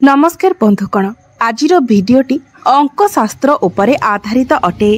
नमस्कार बंधुगण, आजिर भिडियोटी अंकशास्त्र उपरे आधारित अटे।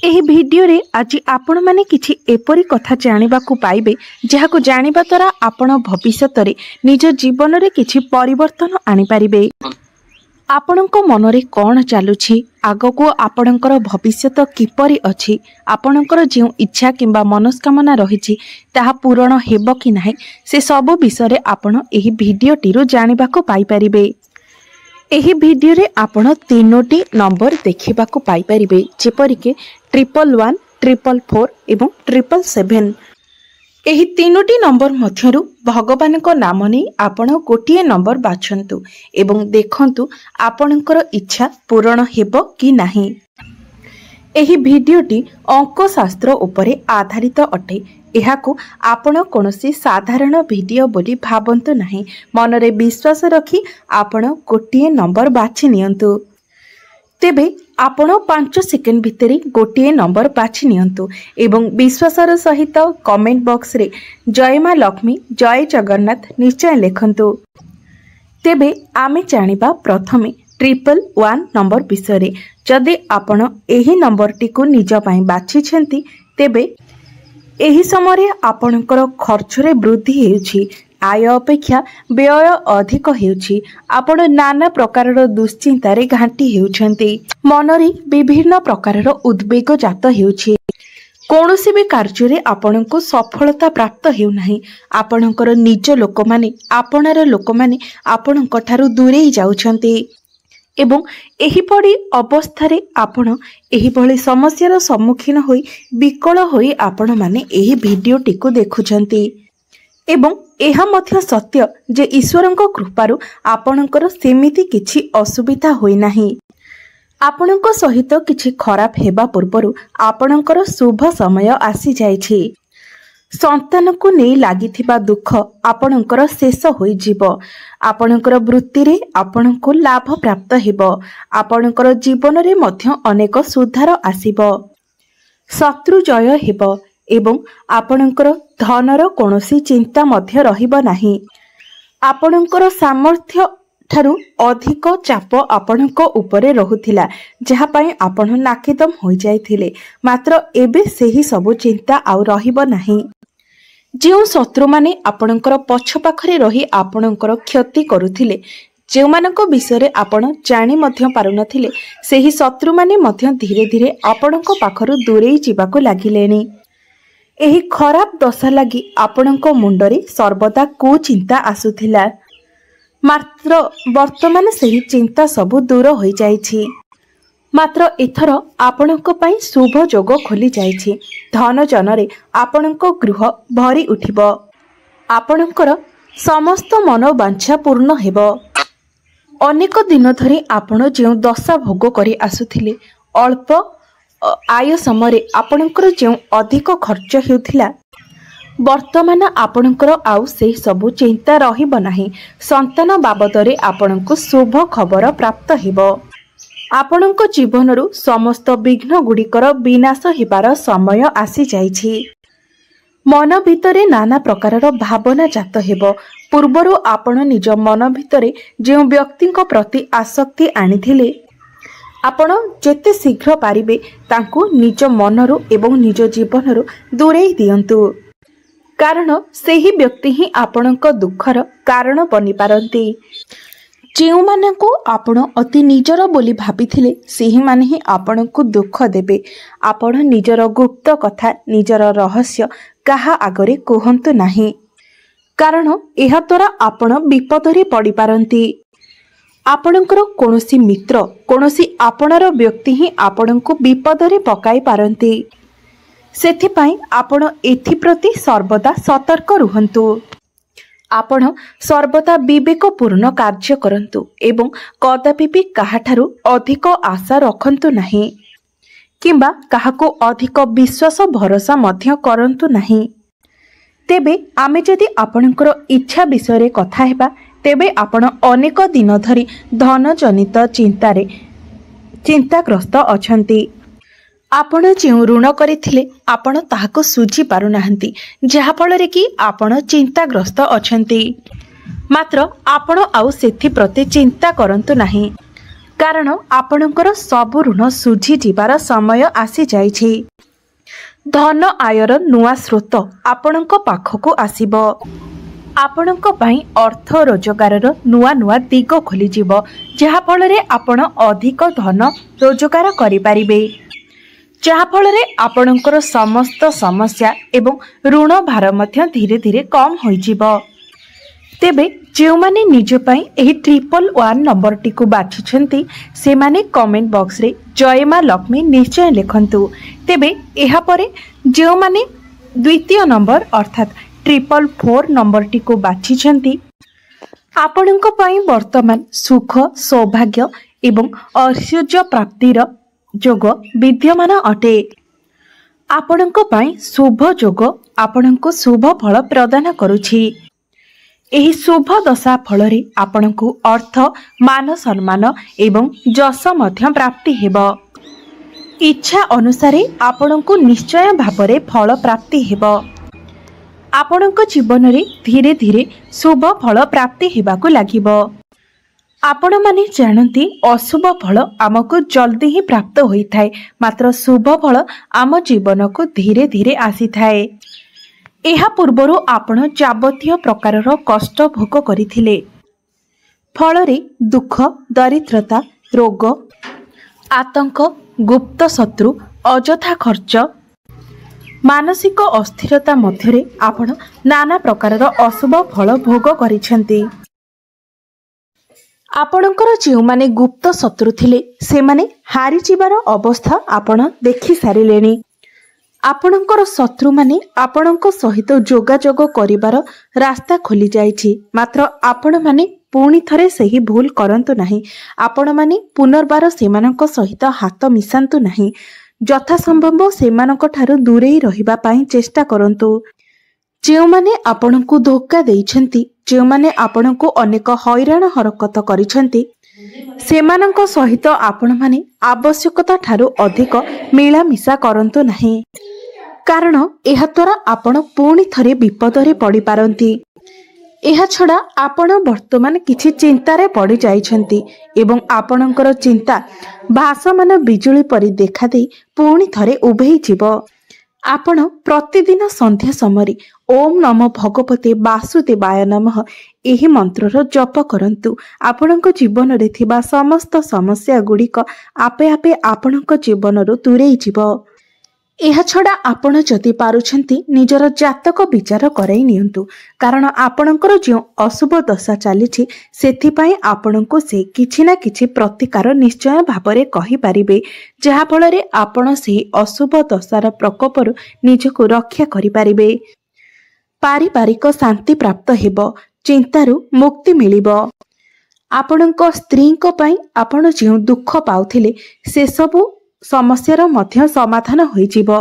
एही भिडियो रे आज आपण माने किछि एपरी कथा जानिबाकु पाइबे जहाकु जानिबा द्वारा आपण भविष्यत रे निज जीवन रे किछि परिवर्तन आनि पारिबे। आपणको मनरे कौन चलुछि, आगको आपणकर भविष्यत किपरि अछि, आपणकर जे इच्छा किंबा मनस्कामना रहिछि ताहा पूरण हेबो कि नाही, से सब विषय आपण एही भिडियोटी रो जानिबाकु पाइ परिबे। एही भिडियो रे आपण तीनोटी नंबर देखिबाकु पाइ परिबे, जेपरि के 111, 444 एवं 777। एही तीनोटी नंबर मध्यरु भगवान को नाम नहीं आपण गोटे नंबर बाछंतु एवं देखंतु आपणकर इच्छा पूर्ण हेबो कि नाही। एही भिडियोटी अंकशास्त्र उपरे आधारित अटे। एहाकु आपण कोनोसी साधारण भिडियो बोली भाबंतु नाही। मनरे विश्वास रखी आपण गोटे नंबर बाछि नियंतु। तेबे आपण 5 सेकेंड भितरे गोटे नंबर बाछि नियंतु एवं विश्वासर सहित कमेंट बॉक्स रे जय मां लक्ष्मी, जय जगन्नाथ निश्चय लिखंतु। तेबे आमे जानिबा प्रथमे 111 नंबर विषय। जदि आपण एही नंबरटी को निज पई बाछि छंती तेबे एही समय आपणकर खर्च रे वृद्धि हेउछि, आय अपेक्षा व्यय अधिक हेउछि, आपण नाना प्रकारर दुश्चिंतारे घांटी हेउछंती, मनरे विभिन्न प्रकारर उद्वेग जात हेउछि, कौनसी भी कार्य रे आपणको सफलता प्राप्त हेउ नाही, आपणकर निज लोक माने आपणर लोक माने आपणक ठारू दूरेई जाउछंती एवं एही पड़ी अवस्थारे आपण एही भली समस्यार सम्मुखीन होई विकल होई आपण माने एही भिडियोटी को देखुछंती एवं एहा मध्य सत्य जे ईश्वरंको कृपारु आपणकर सेमिति किछि असुविधा होई नाही। आपणको सहित किछि खराब हेबा पूर्वरु आपणकर शुभ समय आसी जाइछि। संतान को नहीं लागिथिबा दुख आपणकर शेष होई जिवो, आपणकर वृत्ति रे आपणको लाभ प्राप्त हेबो, आपणकर जीवन रे मध्य अनेक सुधार आसीबो, शत्रु जय हेबो एवं आपणकर धनर कोनोसी चिंता मध्य रहिबो नाही। आपणकर सामर्थ्य ठारू अधिक चाप आपणको उपरे रहुथिला, जहा पई आपण नाकेदम होई जायथिले, मात्र एबे सेही सब चिंता आउ रहिबो नाही। जो शत्रु माने आपणकर पछ पाखरे रही आपणकर क्षति करुथिले, जे मानको विषय आपण जानि मध्य पारुनथिले, सेही शत्रु माने मध्य धीरे धीरे आपणको पाखरु दूरेई जिबाको लागिलेनी। एही खराब दशा लगी आपणको मुंडरे सर्वदा को चिंता आसुथिला, मात्र वर्तमान सेही चिंता सब दूर होई जाइछि। मात्र एथर आपणको पई शुभ जोग खोली जाइछि, धन जनरे आपणको गृह भरी उठिबो, आपणकर समस्त मनोवांछा पूर्ण हेबो। अनेक दिन धरि आपण जे दशा भोग करी आसुथिले, अल्प आय समय आपणकर जे अधिक खर्च हेउथिला, वर्तमान आपणकर आउ से सब चिंता रहिबो नाही। संतान बाबदरे आपणको शुभ खबर प्राप्त हेबो, आपणको जीवनरु समस्त विघ्न गुड़िकर विनाश हेबार समय आसी जाइछि। मन भितरे नाना प्रकारर भावना जात हेबो। पूर्वरु आपण निज मन भितरे जे व्यक्तिंक प्रति आसक्ति आनिथिले, आपण जेते शीघ्र पारिबे तांकु निज मनरु एवं निज जीवनरु दूरेई दियंतु, कारण सेही व्यक्ति ही आपणक दुखर कारण बनि पारंती। जेउ मानकु आपण अति निजर बोली भाबिथिले, सेही माने ही आपणकु दुख देबे। आपण निजर गुप्त कथा, निजर रहस्य काहा आगरे कहंतु नाही, कारण एहा द्वारा आपण विपदरे पड़ी पारंती। आपणकर कोनोसी मित्र, कोनोसी आपणर व्यक्ति ही आपणकु विपदरे पकाई पारंती। सेथिपाई आपण एथि प्रति सर्वदा सतर्क रुहंतु। आपण सर्वदा विवेकपूर्ण कार्य करंतु एवं कदापि भी काहाठारु अधिक आशा रखंतु नाही, किंबा काहाको अधिक विश्वास भरोसा मध्य करंतु नाही। तेबे आमे जदि आपणकर इच्छा विषय कथा हेबा, तेबे आपण अनेक दिन धरी धन जनित चिंताग्रस्त अछंती। आपण जे ऋण करिथिले आपण ताहाको सुझी पारु नाहंती, जहा फल रे कि आपण चिंताग्रस्त अछंती। मात्र आपण आउ सेथि प्रति चिंता करंतु नाही, कारण आपणकर सब ऋण सुझी जिबार समय आसी जाइछि। धन आयर नुआ स्रोत आपणक पाखकु आसीबो। आपणक पई अर्थ रोजगारर नुआ नुआ दिग खोली जिवो, जहा फलरे आपण अधिक धन रोजगार करि परिबे, जहा फलरे आपणकर समस्त समस्या एवं ऋण भार मध्य धीरे धीरे कम होई जिवो। तेबे जो माने निज पई एही 111 नंबर टी को बाछिछंती से माने कमेंट बॉक्स रे जय मां लक्ष्मी निश्चय लिखंतु। तेबे एहा परे जो माने द्वितीय नंबर अर्थात 444 नंबर टी को बाछिछंती आपणक पई वर्तमान सुख सौभाग्य एवं ऐश्वर्य प्राप्तिर जोग विद्यमान अटे। आपणक पई शुभ जोग आपणको शुभ फल प्रदान करुछि। एही शुभ दशा फलरे आपणको अर्थ मान सम्मान एवं जस मध्य प्राप्ति हेबो। इच्छा अनुसारे आपणको निश्चय भावरे फल प्राप्ति हेबो। आपणको जीवन रे धीरे धीरे शुभ फल प्राप्ति हेबाकु लागिबो। आपण माने जानती अशुभ फल आमको जल्दी ही प्राप्त होई थाए, मात्र शुभ फल आम जीवन को धीरे धीरे आसी थाए। एहा पूर्वरु आपण जाबतीय प्रकारर कष्ट भोग करिथिले, फलरे दुख दरिद्रता रोग आतंक गुप्त शत्रु अजथा खर्च मानसिक अस्थिरता मध्यरे आपण नाना प्रकारर अशुभ फल भोग करिसेंती। आपणकर जो माने गुप्त शत्रु थिले से माने हारि जिबार अवस्था आपण देखि सारिलेनी। आपणकर शत्रु माने आपणक सहित जोगाजोग करिबार रास्ता खोली जाइछि, मात्र आपण माने पुणी थरे सही भूल करंतु नाही। आपण माने पुनर्बार सेमानक सहित हाथ मिसांतु नाही। यथा संभव सेमानक ठारू दूरेई रहिबा पई चेष्टा करंतु। जो माने आपणको धोखा देइछंती, जो माने आपणको अनेक हैरान हरकत करिछंती, सेमानक सहित आपण माने आवश्यकता ठारू अधिक मिलामिशा करंतु नाही, कारण एहा द्वारा आपण पुणी थरे विपदरे पड़ी पारंती। एहा छड़ा आपण वर्तमान किछि चिंतारे पड़ी जाइछंती एवं आपणकर चिंता भासमान बिजुली परि देखा दे पुणी थरे उभेई जिवो। आपण प्रतिदिन संध्या समय ओम नमो भगवते वासुदेवाय नमः एही मंत्रर जप करंतु। आपणक जीवन रे थिबा समस्त समस्या गुड़िक आपे आपे आपणक जीवनरु दूरेई जिवो। एहा छड़ा आपण जदि पारुछंती निजर जातक विचार कराई नियंतु, कारण आपणकर जो अशुभ दशा चलीछि सेथि पई आपणको से किछि ना किछि प्रतिकार निश्चय भाबरे कहि परिबे, जहा फलरे आपण से अशुभ दशार प्रकोपरु निजको रक्षा करि परिबे। पारिवारिक शांति प्राप्त हेबो, चिंतारु मुक्ति मिलिबो। आपणको स्त्रीको पई आपण जो दुख पाउथिले से सबु समस्यार मध्य समाधान होई जिवो।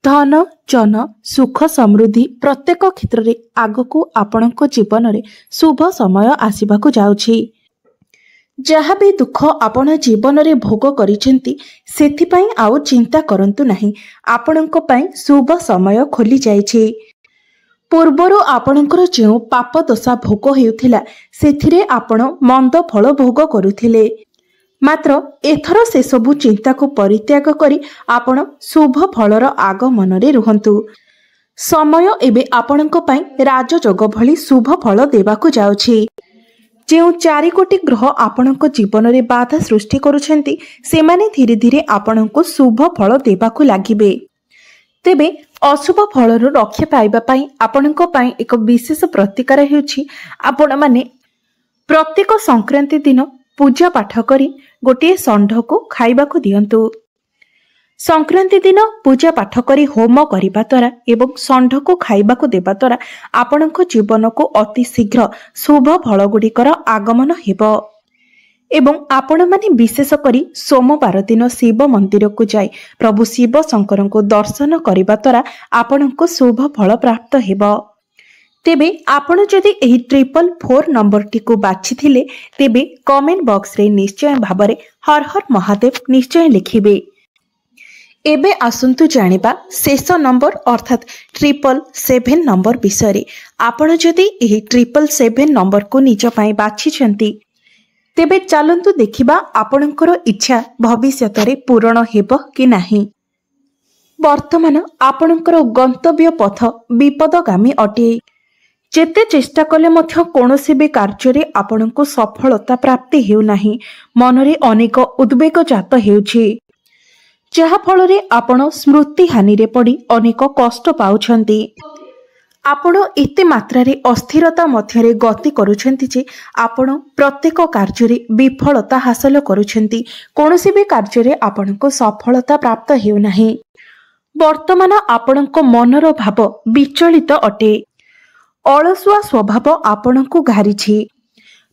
धन जन सुख समृद्धि प्रत्येक क्षेत्र रे आगको आपणको जीवन रे शुभ समय आसीबाकु जाउछि। जहाँ भी दुख आपण जीवन रे भोग करिसेंती सेथि पई आउ चिंता करंतु नाही। आपणको पई शुभ समय खोली जाइछि। पूर्वरु आपणकर जो पाप दशा भोग हेउथिला सेथिरे आपण मंद फल भोग करुथिले, मात्र एथर से सबु चिंता को परित्याग करी आपण शुभ फलर आगमन रे रुहंतु। समय एबे आपणक पई राजयोग भली शुभ फल देबाकु जाउछि। जो 4 कोटी ग्रह आपणक जीवन रे बाधा सृष्टि करुछंती सेमाने धीरे धीरे आपणक शुभ फल देबाकु लागिबे। तेबे अशुभ फलर रक्षा पाइबा पई आपणक पई एक विशेष प्रतिकार हेउछि आपण माने प्रत्येक संक्रांति दिन पूजा पाठ करी गोटे षंढ को खाइबा को दियंतु। संक्रांति दिन पूजा पाठ करी होम करिबा द्वारा एवं षंढ को खाइबा को देबा द्वारा आपणक जीवन को अति शीघ्र शुभ फल गुड़िकर आगमन हेबो। एवं आपण माने विशेष करी सोमवार दिन शिव मंदिर को जाय प्रभु शिव शंकर को दर्शन करिबा द्वारा आपणक शुभ फल प्राप्त हेबो। तेबे आपण जदि एही 444 नंबर टी को बाछि थिले तेबे कमेंट बॉक्स रे निश्चय भाबरे हर हर महादेव निश्चय लिखिबे। एबे आसंतु जानिबा शेष नंबर अर्थात 777 नंबर विषय। आपण जदि एही 777 नंबर को निज पाई बाछिछंती तेबे चलंतु देखिबा आपणकर इच्छा भविष्यत रे पूर्ण हेबो कि नाही। वर्तमान आपणकर गंतव्य पथ विपदगामी अटे। जेते चेष्टा कले मध्य कोनोसी भी कार्य रे आपणको सफलता प्राप्ति हेउ नाही। मनरे अनेक उद्वेग जात हेउछि, जहा फल रे आपण स्मृति हानि रे पड़ी अनेक कष्ट पाउछंती। आपण एते मात्रा रे अस्थिरता मध्य रे गति करूछंती जे आपण प्रत्येक कार्य रे विफलता हासिल करूछंती। कोनोसी भी कार्य रे आपणको सफलता प्राप्त हेउ नाही। वर्तमान आपणको मनर भाव विचलित अटे। अलसुआ स्वभाव आपणको घारिछि।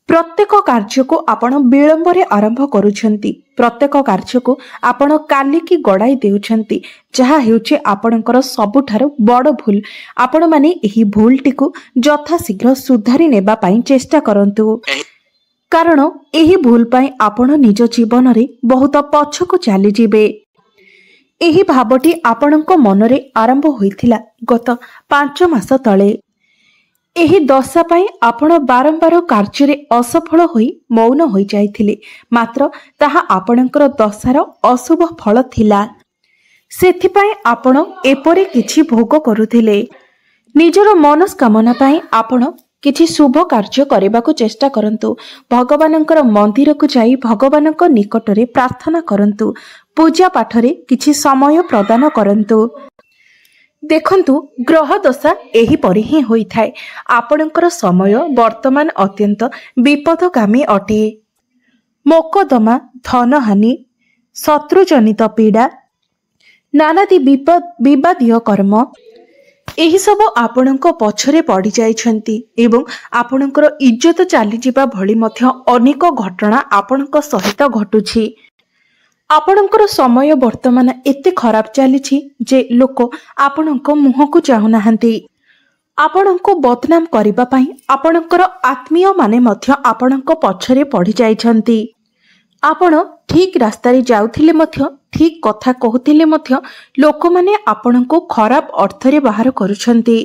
प्रत्येक कार्य को आपण विलंब रे आरंभ करूछंती। प्रत्येक कार्य को आपण काली की गड़ाई देउछंती, जहा हेउछि आपणकर सबुठारु बड़ भूल। आपण माने एही भूलटी को यथा शीघ्र सुधारी नेबा पई चेष्टा करंतु, कारण एही भूल पई आपण निज जीवन रे बहुत पछको चली जिबे। एही भावटी आपणको मनरे आरंभ होइथिला गत 5 मास तळे। एही दशा पाई आपण बारंबार कार्य रे असफल होई मौन होई जाइथिले, मात्र ताहा आपणकर दशार अशुभ फल थिला। सेथिपाई आपण एपरे किछि भोग करुथिले। निजर मनस्कामना पाई आपण किछि शुभ कार्य करिबाकू चेष्टा करंतु। भगवानंकर मंदिर को जाई भगवानंक निकटरे प्रार्थना करंतु। पूजा पाठरे किछि समय प्रदान करंतु। देखंतु ग्रह दशा एही परि ही होई थाए। आपणकर समय वर्तमान अत्यंत विपदगामी अटे। मोकदमा, धनहानि, शत्रुजनित पीड़ा, नानादी विवादीय कर्म एही सब आपणक पछरे पड़ी जाइछंती एवं आपणकर इज्जत चली जिबा भली मध्य अनेक घटना आपणक सहित घटुछि। आपणकर समय वर्तमान एते खराब चलीछि जे लोक आपणक मुह को चाहु नाहंती। आपणको बदनाम करिबा पई आपणकर आत्मीय माने मध्य आपणक पछरे पड़ी जाइछंती। आपण ठीक रास्ता रे जाउथिले मध्य, ठीक कथा कहूथिले मध्य लोक माने आपणको खराब अर्थ रे बाहर करूछंती।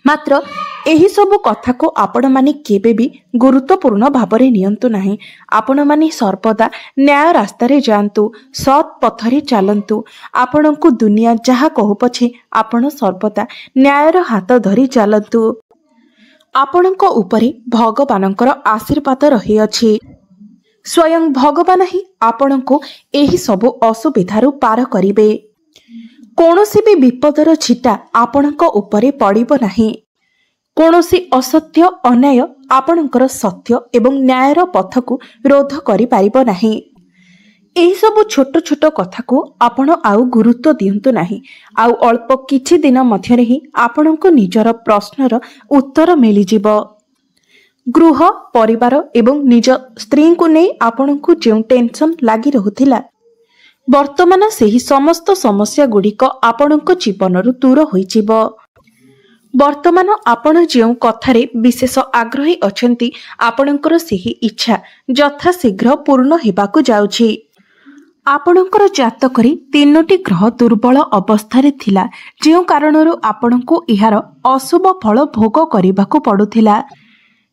मात्र एही सब कथा को आपण माने केबे भी गुरुत्वपूर्ण भाबरे नियंतु नाही। आपण माने सर्वदा न्याय रास्ता रे जानतु, सत् पथरे चलंतु। आपणको दुनिया जहा कहू पछे आपण सर्वदा न्यायर हाथ धरी चलंतु। आपणको उपरे भगवानंकर आशीर्वाद रही अछि। स्वयं भगवान ही आपणको एही सब असुविधारु पार करिवे। कोनोसी भी विपदर छिटा आपणको उपरे पड़िबो नाही। कोनोसी असत्य अन्याय आपणकर सत्य एवं न्यायर पथ को रोध करि पारिबो नाही। एही सब छोट छोट कथा को आपण आउ गुरुत्व दियंतु नाही। आउ अल्प किछि दिन मध्यरे ही आपणको निजर प्रश्नर उत्तर मिली जिवो। गृह, परिवार एवं निज स्त्री को नहीं आपणको जो टेंशन लगी रहुथिला, वर्तमान सेही समस्त समस्या गुड़िक आपणको जीवनरु दूर होइजिवो। वर्तमान आपण जो कथारे विशेष आग्रही अछंती, आपणकर सेही इच्छा यथा शीघ्र पूर्ण हेबाकू जाउछि। आपणकर जातकरी 3टी ग्रह दुर्बल अवस्थारे थिला, जो कारणरू आपणको इहार अशुभ फल भोग करिबाकू पडुथिला।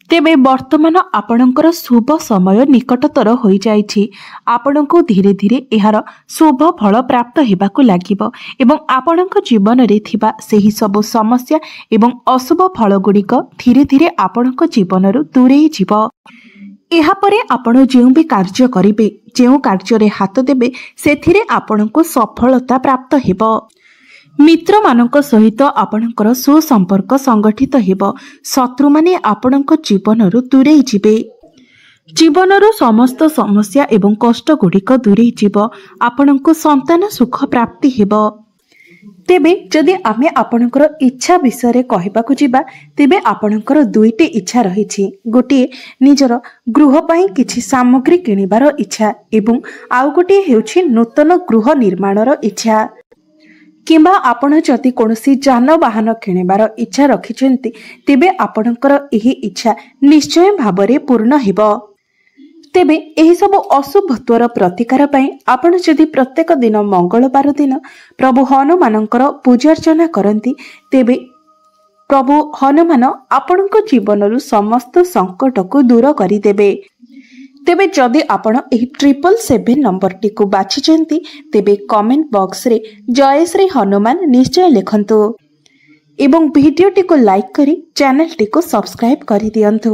तेबे वर्तमान आपणकर शुभ समय निकटतर होई जाइछि। आपणको धीरे धीरे एहार शुभ फल प्राप्त हेबाकू लागिबो एवं आपणक जीवन रे थिबा सेही सब समस्या एवं अशुभ फल गुड़िक धीरे धीरे आपणक जीवनरु दूरेई जिवो। एहा परे आपण जेउ भी कार्य करिवे, जेउ कार्य रे हाथ देबे, सेथिरे आपणको सफलता प्राप्त हेबो। मित्र मानक सहित आपणकर सुसंपर्क संगठित हेबो। शत्रु माने आपणक जीवनरु दूरेई जिवे। जीवनरु समस्त समस्या एवं कष्ट गुड़िक दूरेई जिवो। आपणको संतान सुख प्राप्ति हेबो। तेबे जदि आमे आपणकर इच्छा विषय रे कहिबाकू जिबा, तेबे आपणकर 2टी इच्छा रहिछि। गोटे निजर गृह पई किछि सामग्री किनिबार इच्छा एवं आउ गोटे हेउछि नूतन गृह निर्माणर इच्छा। किंबा आपण जदि कोनोसी जानवाहन किनिबार इच्छा रखिछन्ति, तेबे आपणकर एही इच्छा निश्चय भाबरे पूर्ण हेबो। ତେବେ ଏହି ସବୁ ଅଶୁଭତ୍ୱର ପ୍ରତିକାର ପାଇଁ ଆପଣ ଯଦି ପ୍ରତ୍ୟେକ ଦିନ ମଙ୍ଗଳବାର ଦିନ ପ୍ରଭୁ ହନୁମାନଙ୍କର ପୂଜାର୍ଚ୍ଚନା କରନ୍ତି ତେବେ ପ୍ରଭୁ ହନୁମାନ ଆପଣଙ୍କ ଜୀବନରୁ ସମସ୍ତ ସଂକଟକୁ ଦୂର କରିଦେବେ। ତେବେ ଯଦି ଆପଣ ଏହି 777 ନମ୍ବରଟିକୁ ବାଛିଛନ୍ତି ତେବେ କମେଣ୍ଟ ବକ୍ସରେ ଜୟ ଶ୍ରୀ ହନୁମାନ ନିଶ୍ଚୟ ଲେଖନ୍ତୁ ଏବଂ ଭିଡ଼ିଓଟିକୁ ଲାଇକ୍ କରି ଚ୍ୟାନେଲଟିକୁ ସବସ୍କ୍ରାଇବ୍ କରିଦିଅନ୍ତୁ।